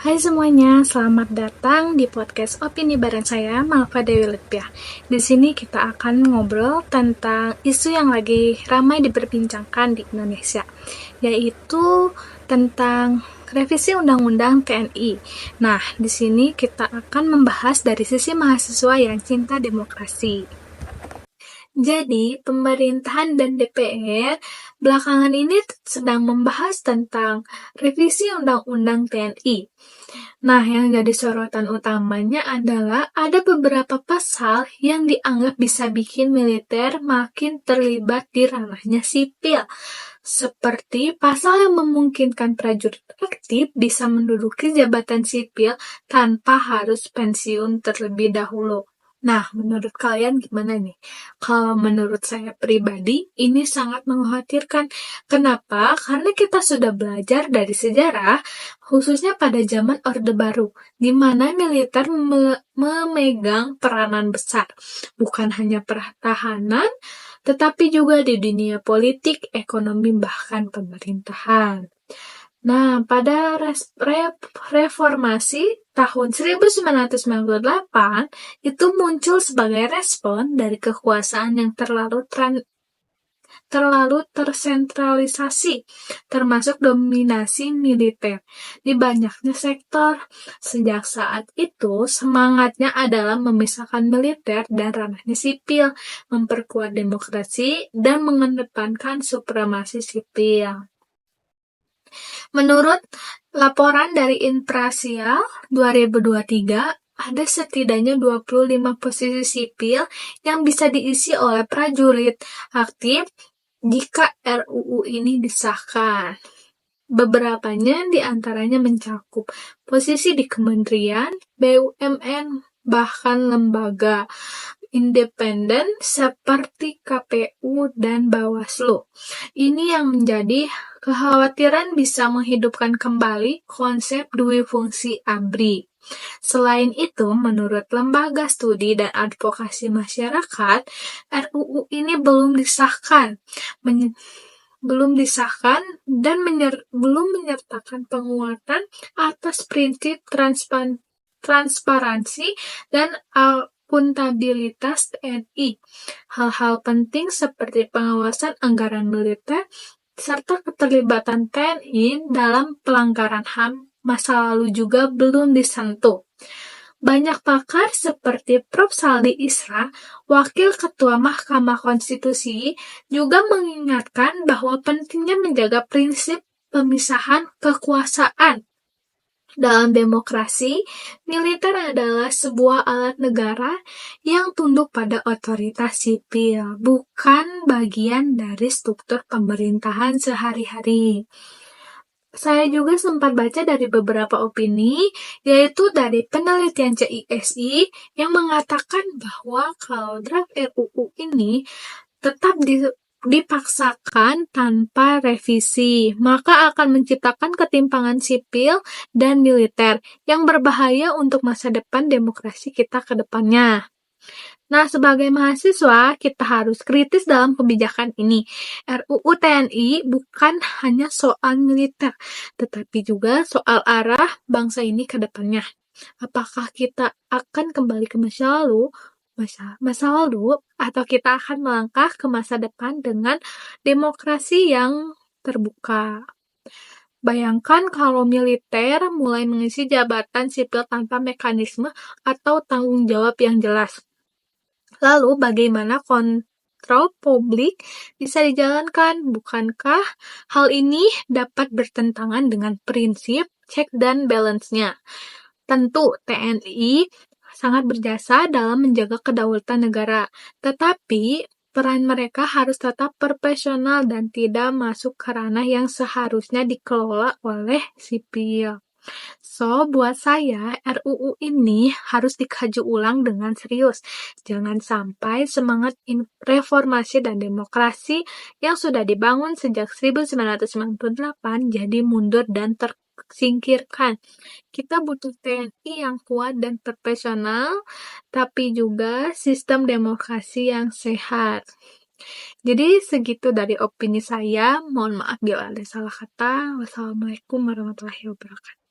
Hai semuanya, selamat datang di podcast Opini bareng saya, Malva Dewi Lutfiah. Di sini kita akan ngobrol tentang isu yang lagi ramai diperbincangkan di Indonesia, yaitu tentang revisi Undang-Undang TNI. Nah, di sini kita akan membahas dari sisi mahasiswa yang cinta demokrasi. Jadi, pemerintahan dan DPR belakangan ini sedang membahas tentang revisi Undang-Undang TNI. Nah, yang jadi sorotan utamanya adalah ada beberapa pasal yang dianggap bisa bikin militer makin terlibat di ranahnya sipil. Seperti pasal yang memungkinkan prajurit aktif bisa menduduki jabatan sipil tanpa harus pensiun terlebih dahulu. Nah, menurut kalian gimana nih? Kalau menurut saya pribadi, ini sangat mengkhawatirkan. Kenapa? Karena kita sudah belajar dari sejarah, khususnya pada zaman Orde Baru, di mana militer memegang peranan besar, bukan hanya pertahanan, tetapi juga di dunia politik, ekonomi, bahkan pemerintahan. Nah, pada reformasi tahun 1998 itu muncul sebagai respon dari kekuasaan yang terlalu tersentralisasi, termasuk dominasi militer di banyaknya sektor. Sejak saat itu, semangatnya adalah memisahkan militer dan ranahnya sipil, memperkuat demokrasi, dan mengedepankan supremasi sipil. Menurut laporan dari Inprasial 2023, ada setidaknya 25 posisi sipil yang bisa diisi oleh prajurit aktif jika RUU ini disahkan. Beberapanya diantaranya mencakup posisi di kementerian, BUMN, bahkan lembaga independen seperti KPU dan Bawaslu. Ini yang menjadi kekhawatiran bisa menghidupkan kembali konsep dui fungsi ABRI. Selain itu, menurut Lembaga Studi dan Advokasi Masyarakat, RUU ini belum disahkan dan belum menyertakan penguatan atas prinsip transparansi dan akuntabilitas TNI. Hal-hal penting seperti pengawasan anggaran militer serta keterlibatan TNI dalam pelanggaran HAM masa lalu juga belum disentuh. Banyak pakar seperti Prof. Saldi Isra, Wakil Ketua Mahkamah Konstitusi, juga mengingatkan bahwa pentingnya menjaga prinsip pemisahan kekuasaan. Dalam demokrasi, militer adalah sebuah alat negara yang tunduk pada otoritas sipil, bukan bagian dari struktur pemerintahan sehari-hari. Saya juga sempat baca dari beberapa opini, yaitu dari penelitian CISI yang mengatakan bahwa kalau draft RUU ini tetap dipaksakan tanpa revisi, maka akan menciptakan ketimpangan sipil dan militer yang berbahaya untuk masa depan demokrasi kita ke depannya. Nah, sebagai mahasiswa, kita harus kritis dalam kebijakan ini. RUU TNI bukan hanya soal militer, tetapi juga soal arah bangsa ini ke depannya. Apakah kita akan kembali ke masa lalu, atau kita akan melangkah ke masa depan dengan demokrasi yang terbuka? Bayangkan kalau militer mulai mengisi jabatan sipil tanpa mekanisme atau tanggung jawab yang jelas. Lalu bagaimana kontrol publik bisa dijalankan? Bukankah hal ini dapat bertentangan dengan prinsip check dan balance-nya? Tentu TNI sangat berjasa dalam menjaga kedaulatan negara, tetapi peran mereka harus tetap profesional dan tidak masuk ke ranah yang seharusnya dikelola oleh sipil. So, buat saya, RUU ini harus dikaji ulang dengan serius. Jangan sampai semangat reformasi dan demokrasi yang sudah dibangun sejak 1998 jadi mundur dan tersingkirkan. Kita butuh TNI yang kuat dan profesional, tapi juga sistem demokrasi yang sehat. Jadi segitu dari opini saya. Mohon maaf bila ada salah kata. Wassalamualaikum warahmatullahi wabarakatuh.